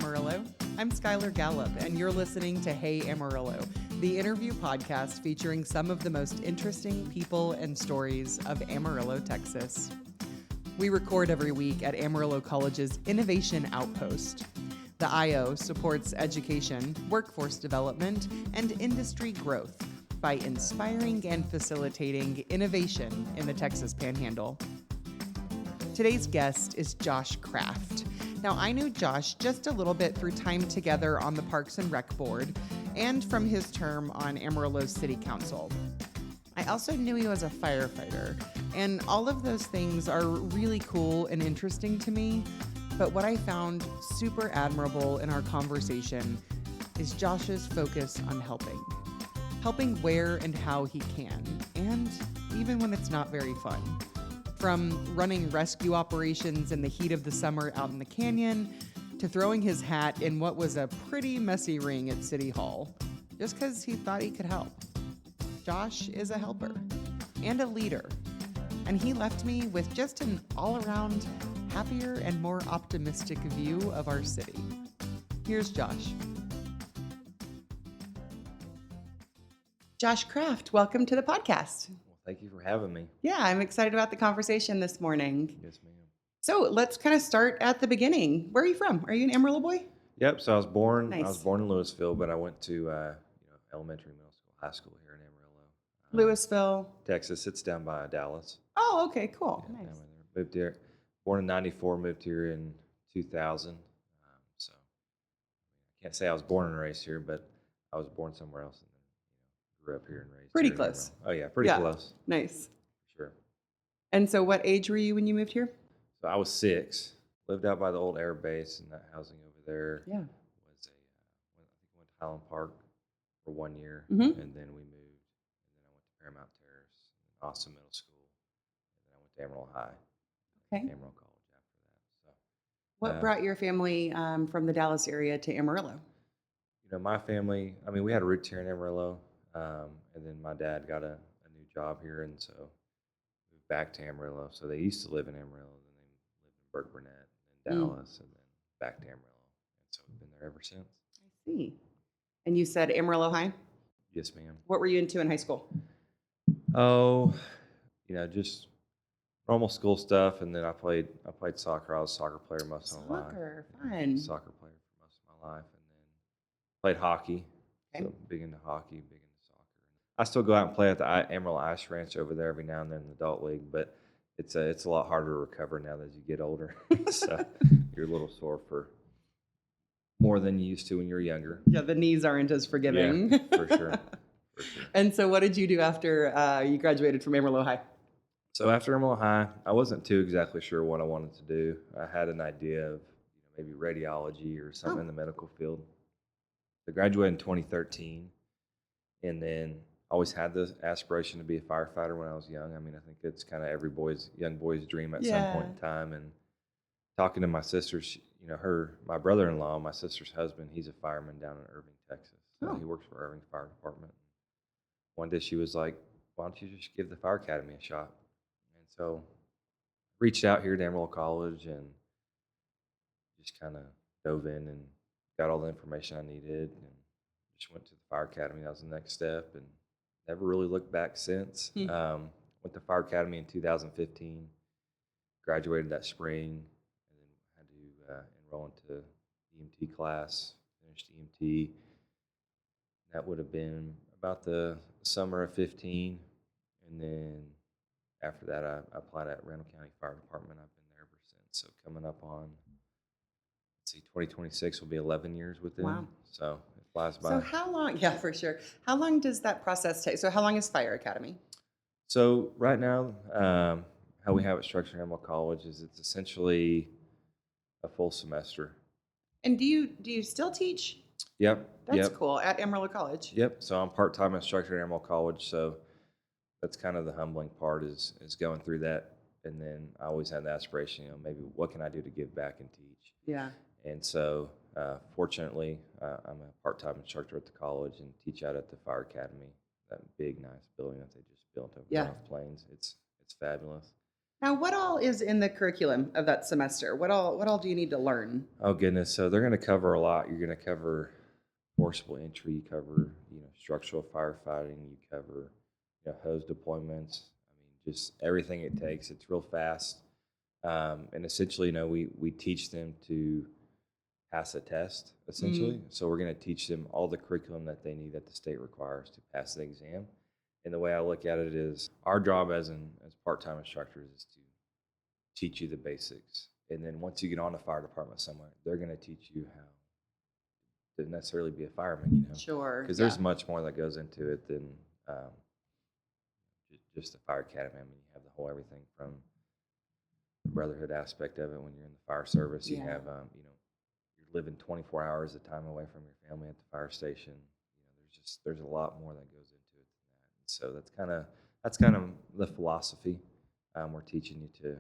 Amarillo. I'm Skylar Gallup, and you're listening to Hey Amarillo, the interview podcast featuring some of the most interesting people and stories of Amarillo, Texas. We record every week at Amarillo College's Innovation Outpost. The IO supports education, workforce development, and industry growth by inspiring and facilitating innovation in the Texas Panhandle. Today's guest is Josh Kraft. Now, I knew Josh just a little bit through time together on the Parks and Rec Board and from his term on Amarillo City Council. I also knew he was a firefighter, and all of those things are really cool and interesting to me. But what I found super admirable in our conversation is Josh's focus on helping where and how he can, and even when it's not very fun. From running rescue operations in the heat of the summer out in the canyon, to throwing his hat in what was a pretty messy ring at City Hall, just because he thought he could help. Josh is a helper and a leader, and he left me with just an all-around happier and more optimistic view of our city. Here's Josh. Josh Kraft, welcome to the podcast. Thank you for having me. Yeah, I'm excited about the conversation this morning. Yes, ma'am. So let's kind of start at the beginning. Where are you from? Are you an Amarillo boy? Yep. So I was born. Nice. I was born in Louisville, but I went to elementary, middle school, high school here in Amarillo. Louisville, Texas. It's down by Dallas. Oh, okay, cool. Yeah, Nice. down by there. Moved here. Born in '94. Moved here in 2000. So I can't say I was born and raised here, but I was born somewhere else and then grew up here and raised. Pretty here in close. Amarillo. Oh yeah, pretty close. Nice. Sure. And so what age were you when you moved here? So I was 6. Lived out by the old air base, and that housing over there. Yeah. Was I think I went to Highland Park for 1 year, Mhm. and then we moved, and then I went to Paramount Terrace, and Austin Middle School, and then I went to Amarillo High, Okay. Amarillo College after that. So, What brought your family from the Dallas area to Amarillo? my family, I mean, we had roots here in Amarillo, and then my dad got a new job here, and so moved back to Amarillo. So they used to live in Amarillo, then they lived in Burke Burnett, then Dallas, and then back to Amarillo, and so we've been there ever since. I see. And you said Amarillo High? Yes, ma'am. What were you into in high school? Oh, just normal school stuff, and then I played soccer. I was a soccer player most of my life. Soccer, fun. Soccer player for most of my life, and then played hockey. Okay. So big into hockey, big into soccer. I still go out and play at the Amarillo Ice Ranch over there every now and then in the adult league, but it's a lot harder to recover now as you get older. So you're a little sore for more than you used to when you were younger. Yeah, the knees aren't as forgiving. Yeah, for sure. For sure. And so what did you do after you graduated from Amarillo High? So after Amarillo High, I wasn't too exactly sure what I wanted to do. I had an idea of maybe radiology or something in the medical field. I graduated in 2013, and then always had the aspiration to be a firefighter when I was young. I mean, I think it's kind of every young boy's dream at some point in time. And talking to my sisters, my brother-in-law, my sister's husband, he's a fireman down in Irving, Texas. So he works for Irving Fire Department. One day she was like, "Why don't you just give the fire academy a shot?" And so reached out here to Amarillo College and just kind of dove in and got all the information I needed and just went to the fire academy. That was the next step, and never really looked back since. Went to fire academy in 2015, graduated that spring, and then had to enroll into EMT class, finished EMT. That would have been about the summer of 15, and then after that I applied at Randall County Fire Department. I've been there ever since. So coming up on 2026 will be 11 years with them. Wow. So it flies by. So how long, yeah, for sure. How long does that process take? So how long is Fire Academy? So right now, how we have it structured in Amarillo College is it's essentially a full semester. And do you still teach? Yep. That's cool. At Amarillo College? Yep. So I'm part-time instructor at Amarillo College. So that's kind of the humbling part is going through that. And then I always had the aspiration, maybe what can I do to give back and teach? Yeah. And so, fortunately, I'm a part-time instructor at the college and teach out at the Fire Academy, that big, nice building that they just built over North Plains. It's fabulous. Now, what all is in the curriculum of that semester? What all do you need to learn? Oh goodness, so they're going to cover a lot. You're going to cover forcible entry, you cover structural firefighting, you cover hose deployments. I mean, just everything it takes. It's real fast, and essentially, we teach them to pass a test. Essentially, so we're going to teach them all the curriculum that they need that the state requires to pass the exam. And the way I look at it is, our job as part-time instructors is to teach you the basics, and then once you get on the fire department somewhere, they're going to teach you how to necessarily be a fireman, Sure. because Yeah. there's much more that goes into it than just the fire academy. I mean, you have the whole everything from the brotherhood aspect of it when you're in the fire service. You Yeah. have, you're living 24 hours of time away from your family at the fire station. There's a lot more that goes into it than that. And so that's kind of the philosophy. We're teaching you to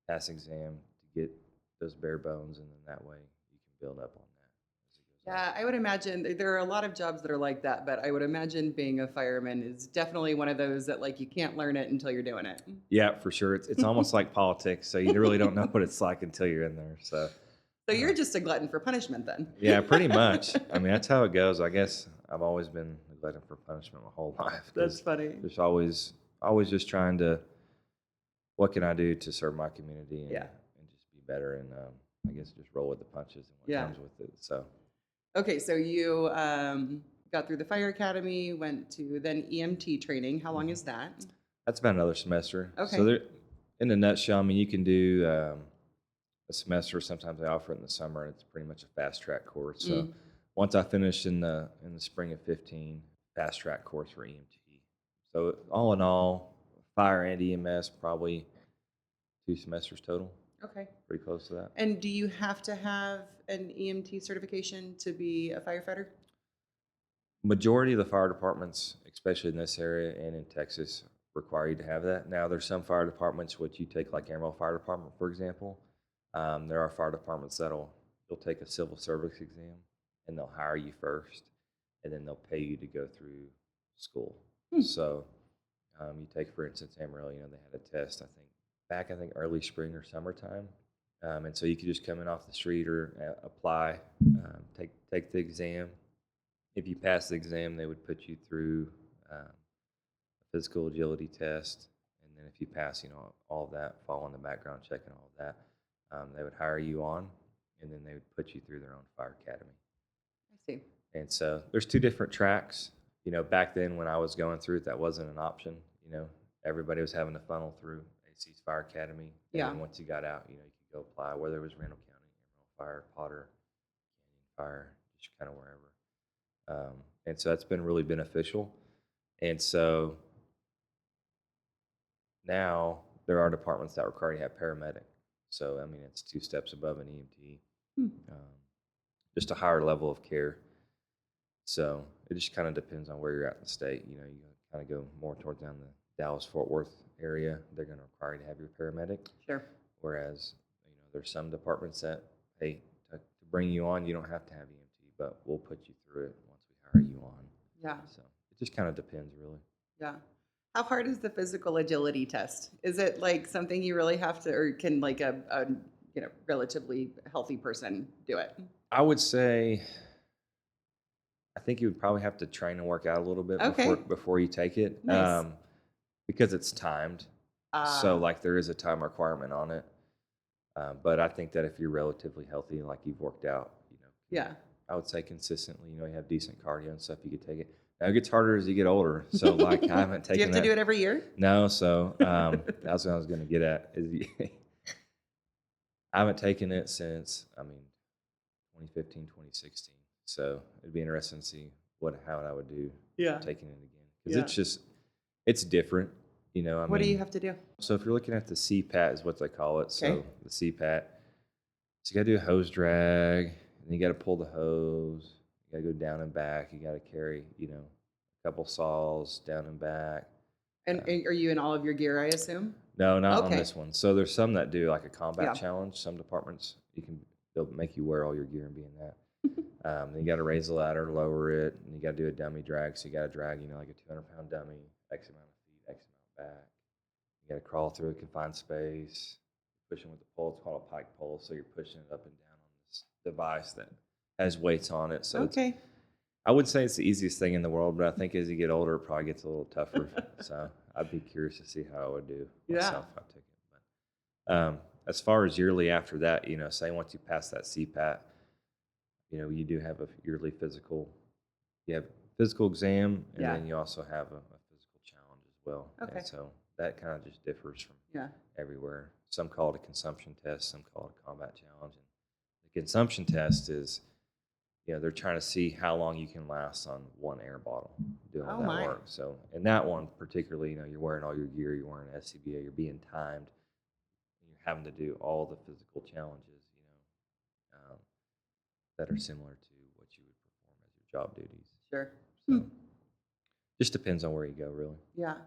pass exam, to get those bare bones, and then that way you can build up on that as it goes on. Yeah, I would imagine there are a lot of jobs that are like that, but I would imagine being a fireman is definitely one of those that like you can't learn it until you're doing it. Yeah, for sure. It's almost like politics, so you really don't know what it's like until you're in there. So You're just a glutton for punishment then. yeah, pretty much. I mean, that's how it goes. I guess I've always been a glutton for punishment my whole life. That's funny. Just always just trying to, what can I do to serve my community and just be better, and I guess just roll with the punches and what comes with it. So Okay, so you got through the fire academy, went to then EMT training. How long is that? that's about another semester. Okay. So there, in a nutshell, I mean, you can do a semester. Sometimes they offer it in the summer, and it's pretty much a fast track course. So once I finished in the spring of 15, fast track course for EMT. So all in all, fire and EMS, probably 2 semesters total. Okay. Pretty close to that. And do you have to have an EMT certification to be a firefighter? Majority of the fire departments, especially in this area and in Texas, require you to have that. Now, there's some fire departments which you take, like Amarillo Fire Department, for example. There are fire departments they'll take a civil service exam, and they'll hire you first, and then they'll pay you to go through school. So you take, for instance, Amarillo. They had a test, I think early spring or summertime, and so you could just come in off the street or apply, take the exam. If you pass the exam, they would put you through a physical agility test, and then if you pass, all of that, following the background check and all of that, they would hire you on, and then they would put you through their own fire academy. I see. And so there's 2 different tracks. Back then when I was going through it, that wasn't an option. Everybody was having to funnel through AC's Fire Academy. And then once you got out, you could go apply, whether it was Randall County, Amarillo Fire, Potter, Canyon Fire, just kind of wherever. And so that's been really beneficial. And so now there are departments that require you to have paramedic. So, I mean, it's 2 steps above an EMT, just a higher level of care. So it just kind of depends on where you're at in the state. You kind of go more towards down the Dallas-Fort Worth area, they're going to require you to have your paramedic. Sure. Whereas, there's some departments that, hey, to bring you on, you don't have to have EMT, but we'll put you through it once we hire you on. Yeah. So it just kind of depends, really. Yeah. How hard is the physical agility test? Is it like something you really have to, or can like a relatively healthy person do it? I would say, I think you would probably have to train and work out a little bit before you take it. Nice. Because it's timed. So like there is a time requirement on it. But I think that if you're relatively healthy, like you've worked out, I would say consistently, you have decent cardio and stuff, you could take it. Now it gets harder as you get older. So like I haven't taken Do you have to do it every year? No. So that's what I was going to get at. I haven't taken it since, 2015, 2016. So it'd be interesting to see how I would do taking it again. Because it's different, What do you have to do? So if you're looking at the CPAT is what they call it. So Okay. the CPAT, so you got to do a hose drag, and you got to pull the hose. You got to go down and back. You got to carry, a couple saws down and back. And are you in all of your gear, I assume? No, not on this one. So there's some that do like a combat Yeah. challenge. Some departments they'll make you wear all your gear and be in that. Then you got to raise the ladder, lower it, and you got to do a dummy drag. So you got to drag, like a 200-pound dummy, X amount of feet, X amount back. You You got to crawl through a confined space, pushing with the pole. It's called a pike pole, so you're pushing it up and down on this device that has weights on it. So Okay. I would say it's the easiest thing in the world, but I think as you get older, it probably gets a little tougher. So I'd be curious to see how I would do myself if I took it. But as far as yearly after that, say once you pass that CPAT, you do have a yearly physical. You have physical exam, and Yeah. then you also have a physical challenge as well. Okay. And so that kind of just differs from Yeah. everywhere. Some call it a consumption test, some call it a combat challenge. And the consumption test is, they're trying to see how long you can last on one air bottle doing all Oh, that my. work. So in that one particularly, you're wearing all your gear, you're wearing SCBA, you're being timed, and you're having to do all the physical challenges, that are similar to what you would perform as your job duties. Sure. So just depends on where you go, really. Yeah.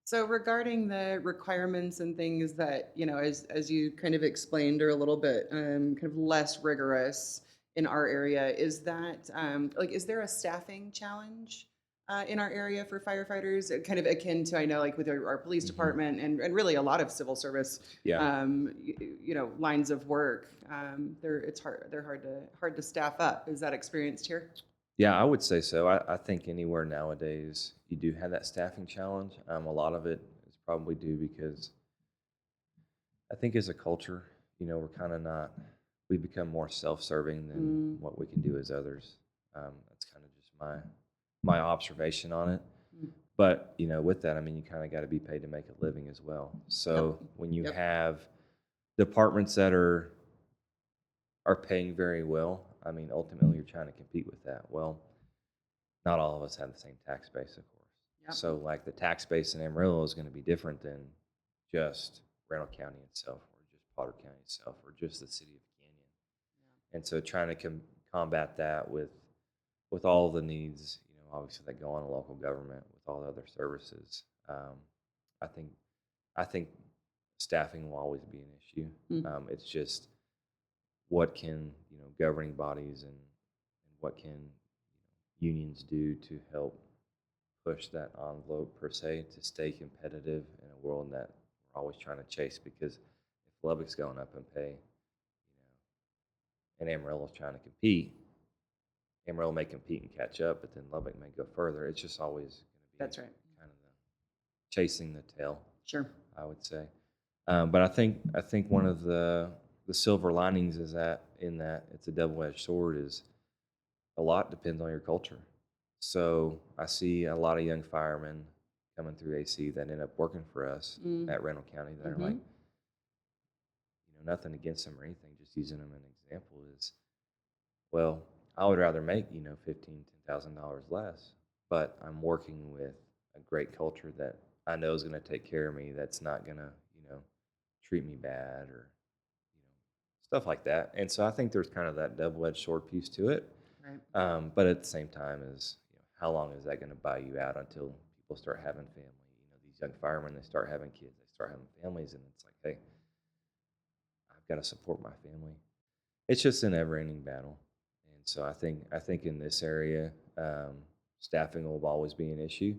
So regarding the requirements and things that, as you kind of explained, are a little bit kind of less rigorous in our area, is that is there a staffing challenge in our area for firefighters, kind of akin to, I know, like with our police department and really a lot of civil service, lines of work. They're hard to staff up. Is that experienced here? Yeah, I would say so. I think anywhere nowadays you do have that staffing challenge. A lot of it is probably due because I think as a culture, we're kind of not, we become more self-serving than what we can do as others. That's kind of just my observation on it. But, with that, I mean, you kind of got to be paid to make a living as well. So when you have departments that are paying very well, I mean, ultimately you're trying to compete with that. Well, not all of us have the same tax base, of course. Yep. So like the tax base in Amarillo is going to be different than just Randall County itself, or just Potter County itself, or just the city of Canyon. And so trying to combat that with all the needs, obviously that go on in local government with all the other services. I think staffing will always be an issue. It's just what can governing bodies and what can unions do to help push that envelope per se to stay competitive in a world that we're always trying to chase, because if Lubbock's going up in pay, and Amarillo's trying to compete, Amarillo may compete and catch up, but then Lubbock may go further. It's just always going to be That's right. Kind of chasing the tail. Sure. I would say. But I think one of the silver linings is that it's a double-edged sword, is a lot depends on your culture. So I see a lot of young firemen coming through AC that end up working for us at Randall County that are like, nothing against them or anything, just using them as an example is, well, I would rather make, $10,000 less, but I'm working with a great culture that I know is going to take care of me, that's not going to, treat me bad or, stuff like that. And so I think there's kind of that double-edged sword piece to it. Right. But at the same time is, how long is that going to buy you out until people start having family? These young firemen, they start having kids, they start having families, and it's like, hey, I've got to support my family. It's just a never-ending battle. And so I think in this area, staffing will always be an issue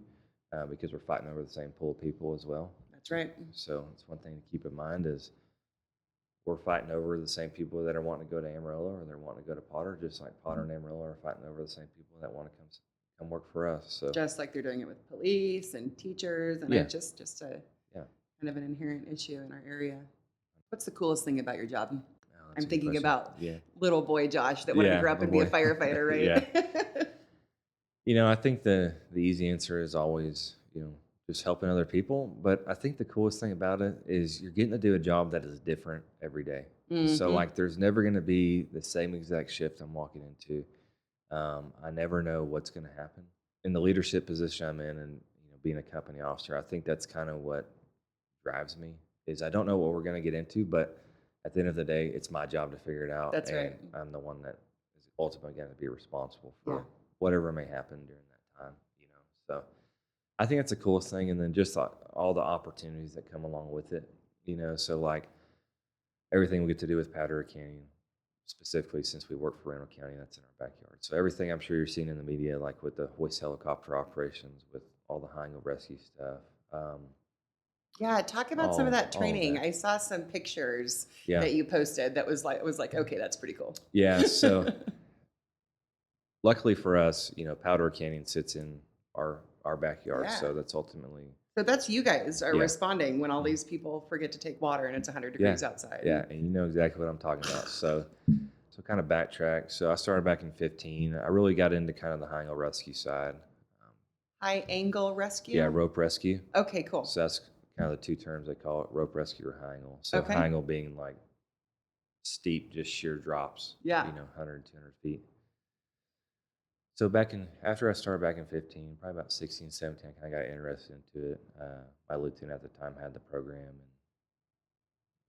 because we're fighting over the same pool of people as well. That's right. So it's one thing to keep in mind is we're fighting over the same people that are wanting to go to Amarillo or they're wanting to go to Potter, just like Potter and Amarillo are fighting over the same people that want to come work for us. So just like they're doing it with police and teachers, and it's just a kind of an inherent issue in our area. What's the coolest thing about your job? I'm thinking about little boy Josh that wanted to grow up and be a firefighter, right? I think the easy answer is always, just helping other people. But I think the coolest thing about it is you're getting to do a job that is different every day. So like there's never going to be the same exact shift I'm walking into. I never know what's going to happen. In the leadership position I'm in and being a company officer, I think that's kind of what drives me, is I don't know what we're going to get into, but at the end of the day, it's my job to figure it out. That's right. I'm the one that is ultimately going to be responsible for whatever may happen during that time, So I think that's the coolest thing. And then just all the opportunities that come along with it, So like everything we get to do with Powder Canyon, specifically since we work for Randall County, that's in our backyard. So everything I'm sure you're seeing in the media, like with the hoist helicopter operations, with all the high angle rescue stuff, Yeah, talk about some of that all of training. that. I saw some pictures Yeah. that you posted that was like, okay, that's pretty cool. Yeah. So luckily for us, Powder Canyon sits in our backyard. Yeah. So that's ultimately, So that's you guys are yeah. responding when all Mhm. these people forget to take water and it's 100 Yeah. degrees outside. Yeah. And you know exactly what I'm talking about. So kind of backtrack. So I started back in 15. I really got into kind of the high angle rescue side. High angle rescue? Yeah, rope rescue. Okay, cool. So that's kind of the two terms they call it, rope rescue or high angle. So Okay. high angle being like steep, just sheer drops. Yeah. 100, 200 feet. So after I started back in 15, probably about 16, 17, I kind of got interested into it. My lieutenant at the time had the program. And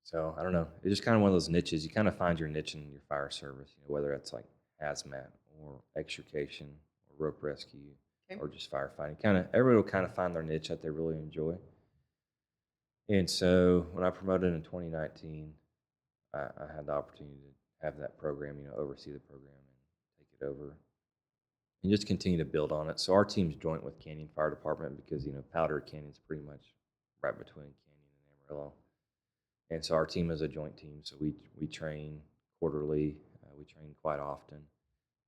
so I don't know. It's just kind of one of those niches. You kind of find your niche in your fire service, whether it's like hazmat or extrication or rope rescue Okay. or just firefighting. Everybody will kind of find their niche that they really enjoy. And so when I promoted in 2019, I had the opportunity to have that program, oversee the program and take it over and just continue to build on it. So our team's joint with Canyon Fire Department because, Powder Canyon's pretty much right between Canyon and Amarillo. And so our team is a joint team. So we train quarterly. We train quite often.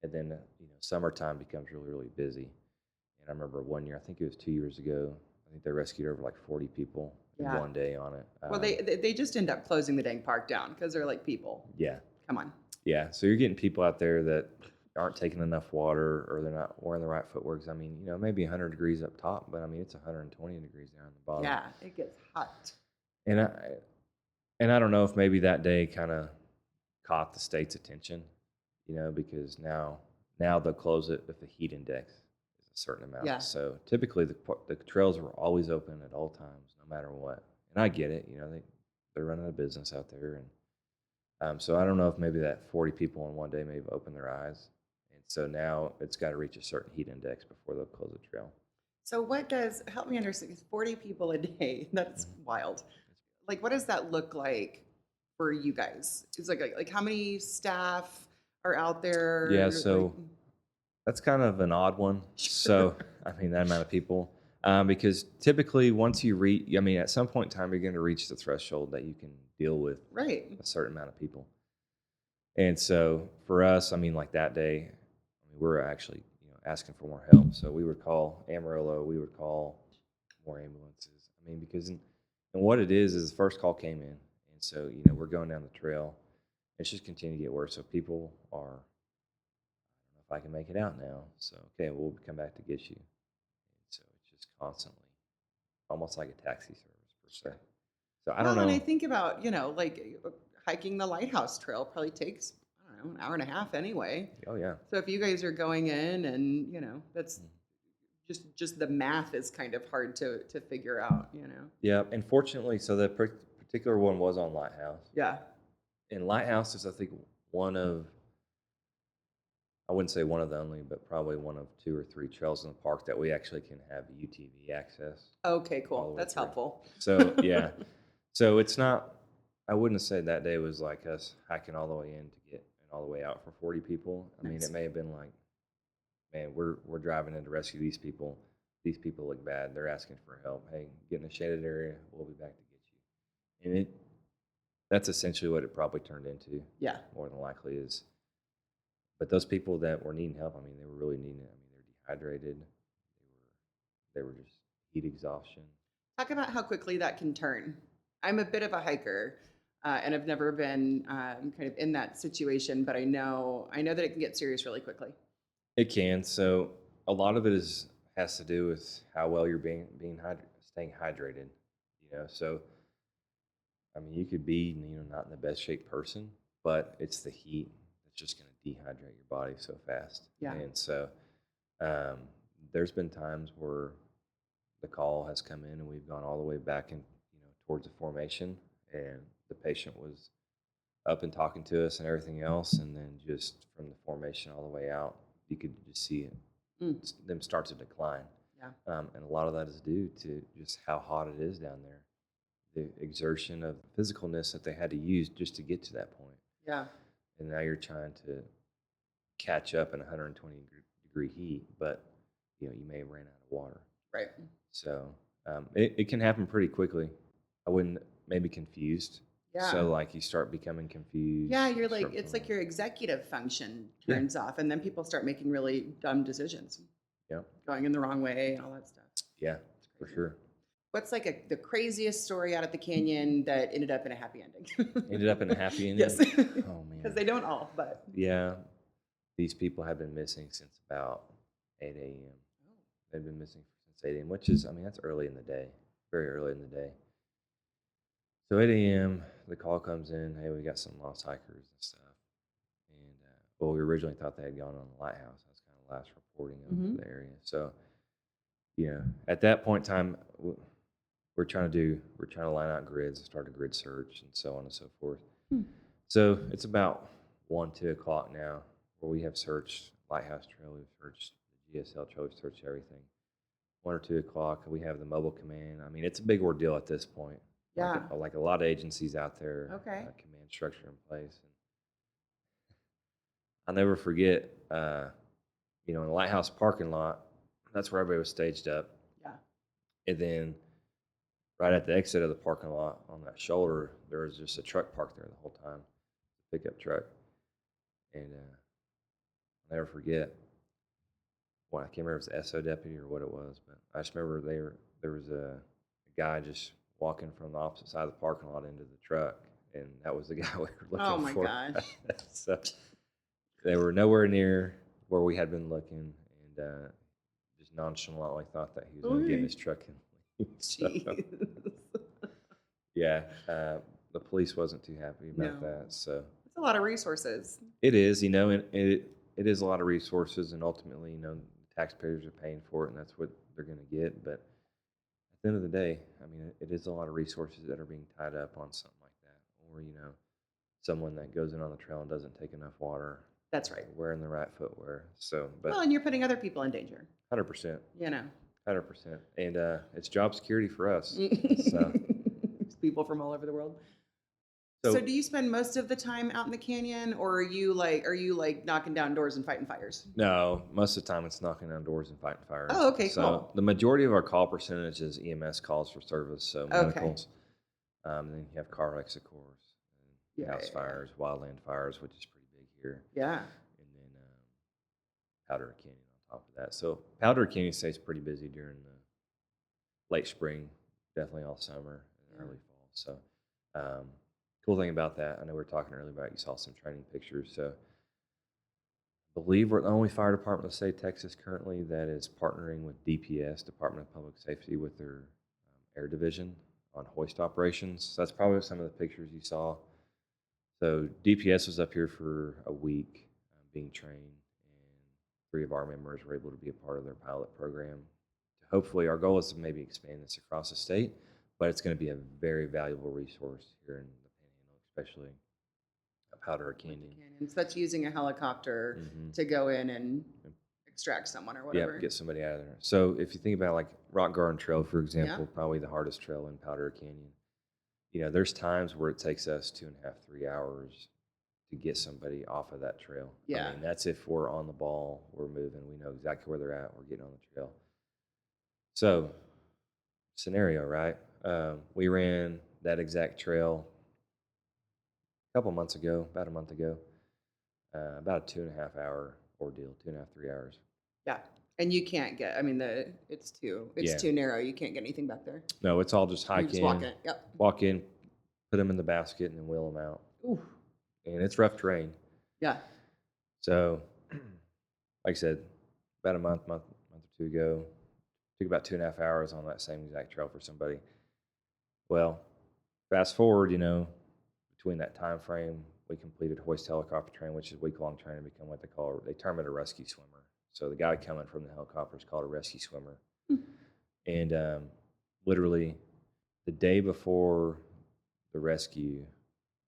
And then, summertime becomes really, really busy. And I remember one year, I think it was 2 years ago, I think they rescued over like 40 people in one day on it. Well, they just end up closing the dang park down because they're like people. Yeah. Come on. Yeah. So you're getting people out there that aren't taking enough water or they're not wearing the right footwear. I mean, maybe 100 degrees up top, but I mean, it's 120 degrees down at the bottom. Yeah, it gets hot. And I don't know if maybe that day kind of caught the state's attention, because now they'll close it if the heat index is a certain amount. Yeah. So typically the trails were always open at all times, no matter what. And I get it, they're running a business out there, and so I don't know if maybe that 40 people in one day may have opened their eyes, and so now it's got to reach a certain heat index before they'll close the trail. So help me understand, because 40 people a day, that's wild. Like, what does that look like for you guys? It's like how many staff are out there? Yeah, so that's kind of an odd one. So, I mean, that amount of people. Because typically once you at some point in time, you're going to reach the threshold that you can deal with right. a certain amount of people. And so for us, like that day, we were actually, asking for more help. So we would call Amarillo, we would call more ambulances. Because and what it is the first call came in. And so, we're going down the trail. It's just continuing to get worse. So people are, I don't know if I can make it out now. So, okay, we'll come back to get you. And so it's just constantly, almost like a taxi service per se. So I don't know. And I think about, like hiking the Lighthouse Trail probably takes, I don't know, an hour and a half anyway. Oh, yeah. So if you guys are going in and, that's just the math is kind of hard to figure out, Yeah, and fortunately, so the particular one was on Lighthouse. Yeah. And Lighthouse is, I think, I wouldn't say one of the only, but probably one of 2 or 3 trails in the park that we actually can have UTV access. Okay, cool. That's helpful. So, yeah. So it's not, I wouldn't say that day was like us hiking all the way in to get all the way out for 40 people. Nice. It may have been like, man, we're driving in to rescue these people. These people look bad. They're asking for help. Hey, get in a shaded area. We'll be back to get you. And that's essentially what it probably turned into. Yeah. More than likely is. But those people that were needing help, they were really needing it. They're dehydrated. They were just heat exhaustion. Talk about how quickly that can turn. I'm a bit of a hiker, and I've never been kind of in that situation, but I know that it can get serious really quickly. It can. So a lot of it has to do with how well you're staying hydrated. So you could be not in the best shape person, but it's the heat that's just going to dehydrate your body so fast. Yeah. And so there's been times where the call has come in and we've gone all the way back in towards the formation, and the patient was up and talking to us and everything else, and then just from the formation all the way out, you could just see them start to decline. Yeah. And a lot of that is due to just how hot it is down there, the exertion of physicalness that they had to use just to get to that point. Yeah. And now you're trying to catch up in 120-degree heat, but you may have ran out of water. Right. So it can happen pretty quickly. I wouldn't, maybe confused. Yeah. So like you start becoming confused. Yeah, you you're like, start it's like feeling- your executive function Yeah. turns off, and then people start making really dumb decisions, Yeah. going in the wrong way, all that stuff. Yeah, for sure. What's like the craziest story out at the canyon that ended up in a happy ending? Ended up in a happy ending. Yes. Oh man. Because they don't all, but. Yeah. These people have been missing since about 8 a.m. They've been missing since 8 a.m., which is, I mean, that's early in the day, very early in the day. So 8 a.m., the call comes in, hey, we got some lost hikers and stuff. And, well, we originally thought they had gone on the lighthouse. That's kind of last reporting of the area. So, at that point in time, we're trying to line out grids, start a grid search, and so on and so forth. So it's about 1, 2 o'clock now, where we have searched Lighthouse Trail, we've searched the GSL Trail, we've searched everything. 1 or 2 o'clock, we have the mobile command. I mean, it's a big ordeal at this point. Yeah. Like a lot of agencies out there, Okay. command structure in place. And I'll never forget, in the Lighthouse parking lot, that's where everybody was staged up. Yeah. And then right at the exit of the parking lot on that shoulder, there was just a truck parked there the whole time, a pickup truck. And I'll never forget, well, I can't remember if it was SO deputy or what it was, but I just remember there was a guy just walking from the opposite side of the parking lot into the truck, and that was the guy we were looking for. Oh my gosh. So they were nowhere near where we had been looking, and just nonchalantly thought that he was going to get in his truck and leave. So, Jeez. yeah, the police wasn't too happy about No. that. So It's a lot of resources. it is, and it is a lot of resources, and ultimately, taxpayers are paying for it, and that's what they're going to get. But at the end of the day, I mean, it is a lot of resources that are being tied up on something like that, or someone that goes in on the trail and doesn't take enough water. That's right. Wearing the right footwear. So, but Well, and you're putting other people in danger. 100%, 100%, and it's job security for us. So, People from all over the world. So, So do you spend most of the time out in the canyon, or are you like knocking down doors and fighting fires? no, most of the time it's knocking on doors and fighting fires. Oh, okay, so cool. the majority of our call percentage is EMS calls for service, so Okay. medicals. And then you have car wrecks, of course, and Yeah, house yeah. fires, wildland fires, which is pretty big here, Yeah. and then Powder Canyon on top of that. So Powder Canyon stays pretty busy during the late spring, definitely all summer and early fall. So cool thing about that, I know we were talking earlier about, you saw some training pictures. So I believe we're the only fire department in the state of Texas currently that is partnering with DPS, Department of Public Safety, with their air division on hoist operations. So that's probably some of the pictures you saw. So DPS was up here for a week being trained, and 3 of our members were able to be a part of their pilot program. Hopefully, our goal is to maybe expand this across the state, but it's going to be a very valuable resource here in the Panhandle, especially at Powder Canyon. So that's using a helicopter to go in and extract someone or whatever. Yeah, get somebody out of there. So if you think about like Rock Garden Trail, for example, probably the hardest trail in Powder Canyon. There's times where it takes us 2.5, 3 hours to get somebody off of that trail. Yeah. I mean, that's if we're on the ball, we're moving, we know exactly where they're at, we're getting on the trail. So, scenario, right? We ran that exact trail a couple months ago, about a month ago, about a 2.5 hour ordeal, 2.5, 3 hours. Yeah. And you can't get, I mean, it's too narrow. You can't get anything back there. No, it's all just hike in, walk in. Yep. walk in, put them in the basket, and then wheel them out. Ooh. And it's rough terrain. Yeah. So, like I said, about a month or two ago, took about 2.5 hours on that same exact trail for somebody. Well, fast forward, between that time frame, we completed hoist helicopter training, which is week-long training to become what they term it a rescue swimmer. So the guy coming from the helicopter is called a rescue swimmer. And literally the day before the rescue,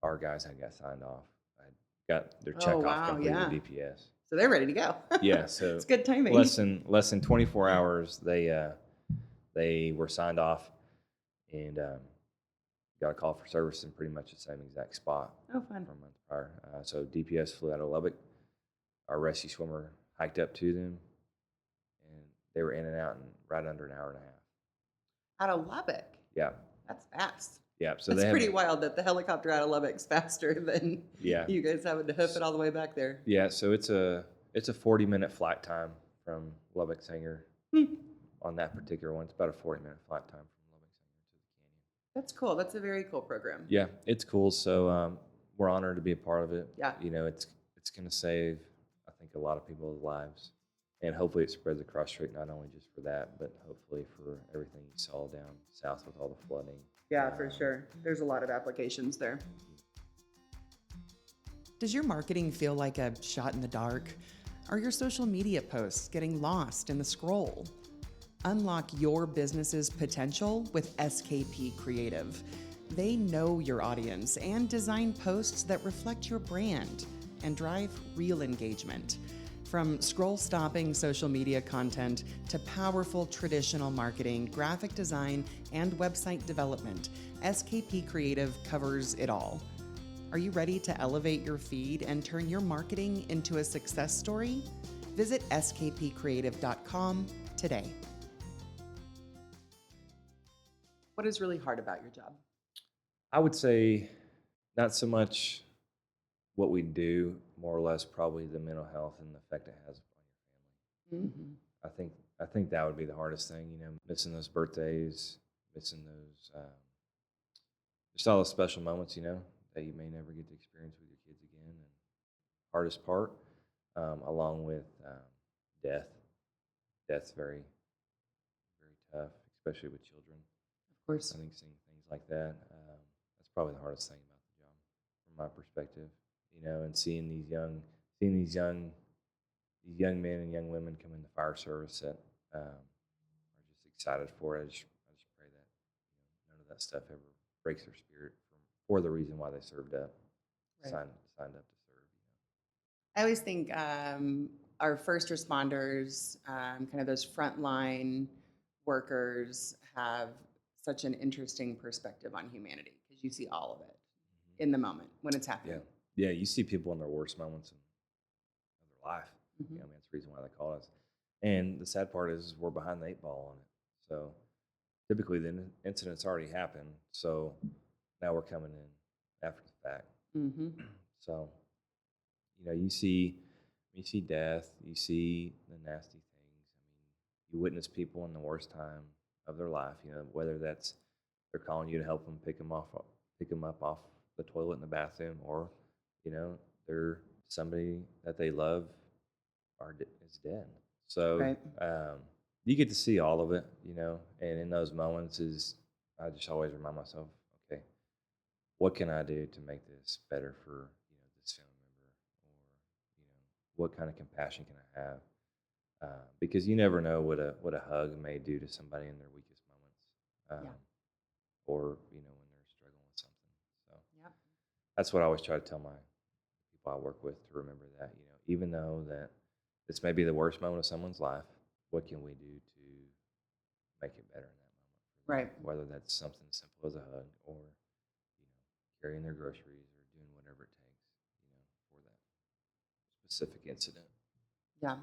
our guys had got signed off. I got their check off complete with DPS. So they're ready to go. Yeah, so it's good timing. Less than 24 hours, they were signed off, and got a call for service in pretty much the same exact spot. Oh, fun. From a month prior. So DPS flew out of Lubbock. Our rescue swimmer hiked up to them, and they were in and out in right under an hour and a half. Out of Lubbock. Yeah. That's fast. Yeah, so It's they have pretty wild that the helicopter out of Lubbock's faster than yeah. you guys having to hoof it all the way back there. Yeah, so it's a 40-minute flight time from Lubbock Singer Hmm. on that particular one. It's about a 40-minute flight time from Lubbock Singer to the canyon. That's cool. That's a very cool program. Yeah, it's cool. So we're honored to be a part of it. Yeah. It's going to save, I think, a lot of people's lives, and hopefully it spreads across the street, not only just for that, but hopefully for everything you saw down south with all the flooding. Yeah, for sure. There's a lot of applications there. Does your marketing feel like a shot in the dark? Are your social media posts getting lost in the scroll? Unlock your business's potential with SKP Creative. They know your audience and design posts that reflect your brand and drive real engagement. From scroll-stopping social media content to powerful traditional marketing, graphic design, and website development, SKP Creative covers it all. Are you ready to elevate your feed and turn your marketing into a success story? Visit skpcreative.com today. What is really hard about your job? I would say not so much what we do, more or less probably the mental health and the effect it has on your family. Mm-hmm. I think that would be the hardest thing, missing those birthdays, missing those just all those special moments, that you may never get to experience with your kids again. And hardest part, along with death. Death's very, very tough, especially with children. Of course. I think seeing things like that, that's probably the hardest thing about the job, from my perspective. And seeing these young men and young women come in the fire service that are just excited for it. I just pray that none of that stuff ever breaks their spirit for the reason why they served up, Right. signed up to serve. I always think our first responders, kind of those frontline workers, have such an interesting perspective on humanity because you see all of it in the moment when it's happening. Yeah, you see people in their worst moments of their life. Mhm. That's the reason why they call us. And the sad part is we're behind the 8 ball on it. So typically the incident's already happened. So now we're coming in after the fact. Mm-hmm. So, you see death, you see the nasty things. You witness people in the worst time of their life. Whether that's they're calling you to help them pick them up off the toilet in the bathroom, or they're somebody that they love is dead. So Right. you get to see all of it, and in those moments I just always remind myself, okay, what can I do to make this better for this family member, or what kind of compassion can I have? Because you never know what a hug may do to somebody in their weakest moments, or when they're struggling with something. So that's what I always try to tell my people I work with, to remember that even though that this may be the worst moment of someone's life, what can we do to make it better in that moment? Right. Whether that's something simple as a hug, or carrying their groceries, or doing whatever it takes, for that specific incident. Yeah.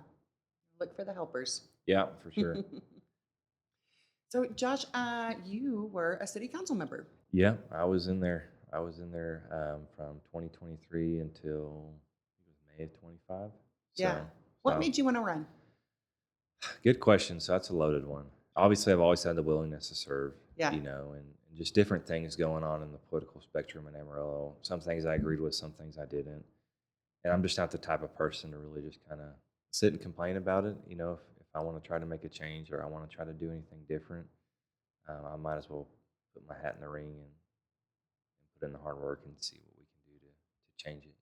Look for the helpers. Yeah, for sure. So, Josh, you were a city council member. Yeah, I was in there. From 2023 until I think it was May of 25. Yeah. What made you want to run? Good question. So that's a loaded one. Obviously, I've always had the willingness to serve. Yeah. And just different things going on in the political spectrum in Amarillo. Some things I agreed with, some things I didn't. And I'm just not the type of person to really just kind of sit and complain about it. If I want to try to make a change, or I want to try to do anything different, I might as well put my hat in the ring and put in the hard work and see what we can do to change it.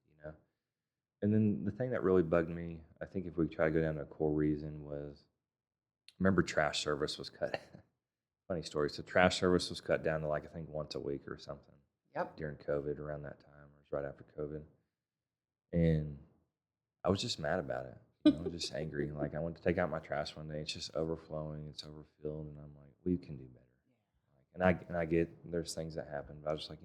And then the thing that really bugged me, I think if we try to go down to a core reason, was, remember, trash service was cut. Funny story. So trash service was cut down to I think once a week or something. Yep. During COVID, around that time, or it was right after COVID. And I was just mad about it. I was just angry. I went to take out my trash one day. It's just overflowing. It's overfilled. And I'm like, we can do better. And I get there's things that happen, but I was just like,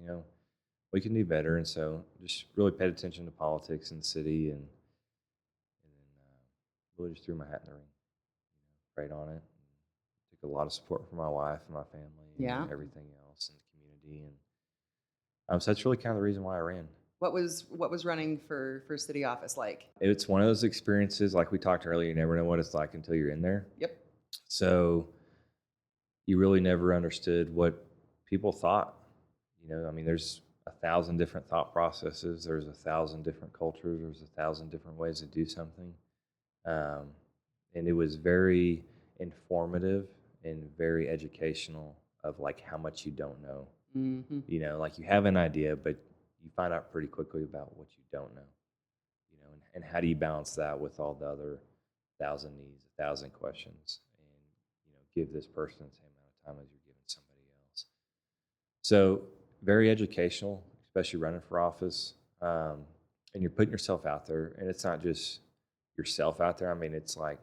we can do better. And so just really paid attention to politics in the city, and then really just threw my hat in the ring, prayed on it. Took a lot of support from my wife and my family, and everything else in the community. And So that's really kind of the reason why I ran. What was running for city office like? It's one of those experiences, like we talked earlier, you never know what it's like until you're in there. Yep. So you really never understood what people thought. I mean, there's 1,000 different thought processes. There's 1,000 different cultures. There's 1,000 different ways to do something. Um, and it was very informative and very educational of like how much you don't know. Like you have an idea, but you find out pretty quickly about what you don't know. And how do you balance that with all the other 1,000 needs, 1,000 questions, and give this person the same amount of time as you're giving somebody else. So very educational, especially running for office, and you're putting yourself out there, and it's not just yourself out there. I mean, it's like,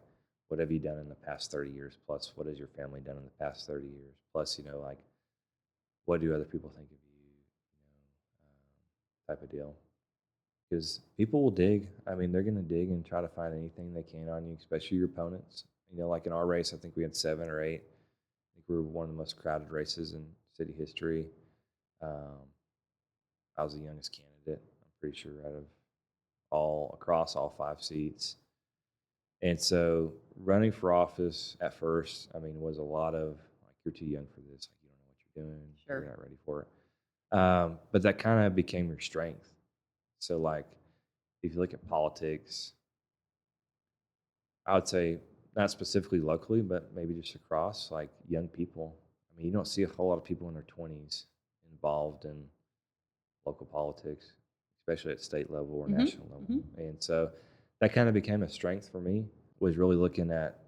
what have you done in the past 30 years? Plus, what has your family done in the past 30 years? Plus, like, what do other people think of you? Type of deal. Because people will dig. I mean, they're going to dig and try to find anything they can on you, especially your opponents. Like in our race, I think we had 7 or 8. I think we were one of the most crowded races in city history. I was the youngest candidate, I'm pretty sure, out of across all 5 seats. And so running for office at first, I mean, was a lot of like, you're too young for this. Like, you don't know what you're doing. Sure. You're not ready for it. But that kind of became your strength. So, like, if you look at politics, I would say not specifically locally, but maybe just across, like, young people. I mean, you don't see a whole lot of people in their 20s involved in local politics, especially at state level or national level. And so that kind of became a strength for me, was really looking at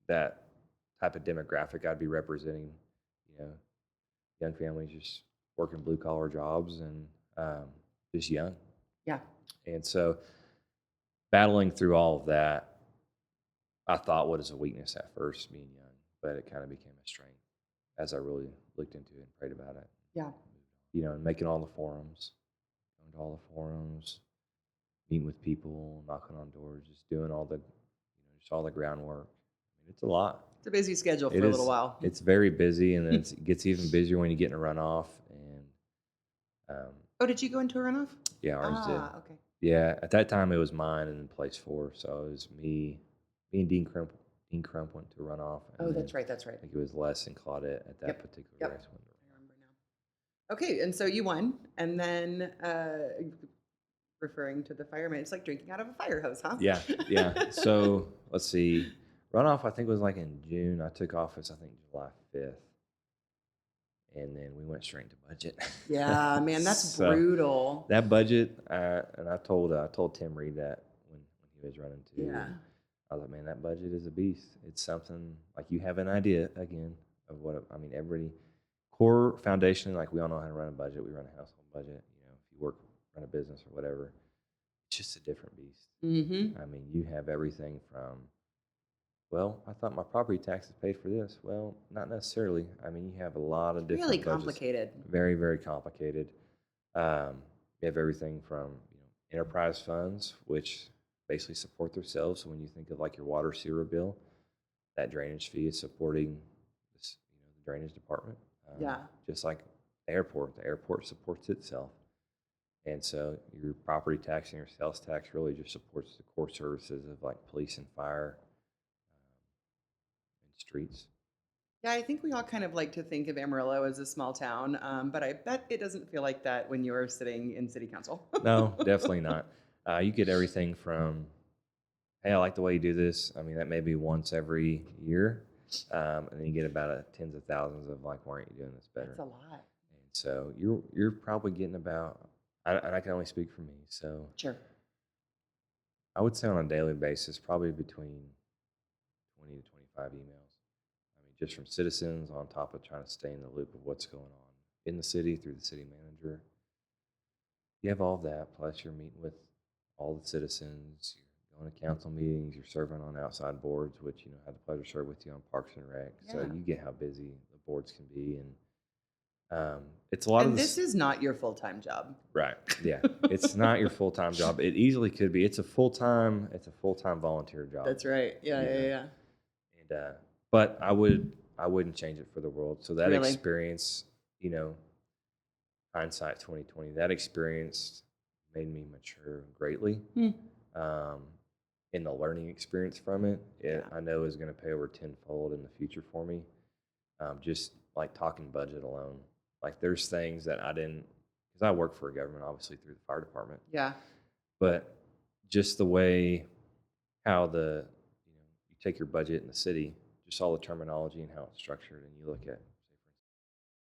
that type of demographic I'd be representing, young families just working blue-collar jobs and just young. Yeah. And so battling through all of that, I thought was a weakness at first, being young, but it kind of became a strength as I really looked into it and prayed about it. Yeah. And making all the forums, going to all the forums, meeting with people, knocking on doors, just doing all the, just all the groundwork. I mean, it's a lot. It's a busy schedule for a little while. It's very busy, and then it gets even busier when you get in a runoff. And did you go into a runoff? Yeah, ours did. Okay. Yeah, at that time it was mine and then place 4, so it was me and Dean Crump. Dean Crump went to runoff. That's right. I think it was Les and Claudette at that particular race. I remember now. Okay, and so you won, and then referring to the firemen, it's like drinking out of a fire hose, huh? Yeah. So let's see, runoff I think was like in June. I took office I think July 5th. And then we went straight into budget. Yeah, man, that's brutal. That budget, and I told Tim Reed that when he was running too. Yeah. I was like, man, that budget is a beast. It's something like you have an idea again of what every core foundation, like we all know how to run a budget. We run a household budget. If you run a business or whatever, it's just a different beast. I mean, you have everything from, well, I thought my property taxes paid for this. Well, not necessarily. I mean, you have a lot of different really budgets. Complicated. Very, very complicated. You have everything from enterprise funds, which basically support themselves. So when you think of like your water sewer bill, that drainage fee is supporting this, the drainage department. Just like the airport supports itself. And so your property tax and your sales tax really just supports the core services of like police and fire. Streets. Yeah, I think we all kind of like to think of Amarillo as a small town, but I bet it doesn't feel like that when you're sitting in city council. No, definitely not. You get everything from, hey, I like the way you do this. I mean, that may be once every year, and then you get about tens of thousands of like, why aren't you doing this better? That's a lot. And so you're probably getting about, and I can only speak for me. So sure, I would say on a daily basis, probably between 20 to 25 emails. Just from citizens, on top of trying to stay in the loop of what's going on in the city through the city manager. You have all that, plus you're meeting with all the citizens, you're going to council meetings, you're serving on outside boards, which, I had the pleasure to serve with you on Parks and Rec. Yeah. So you get how busy the boards can be. And it's a lot of this is not your full-time job. Right, yeah. It's not your full-time job. It easily could be. It's a full-time volunteer job. That's right, yeah. And, but I wouldn't change it for the world. So that experience, hindsight 2020, that experience made me mature greatly. Um, in the learning experience from it, I know is going to pay over tenfold in the future for me. Just like talking budget alone, like there's things that I didn't, because I work for a government, obviously through the fire department. Yeah. But just the way how you take your budget in the city, just all the terminology and how it's structured, and you look at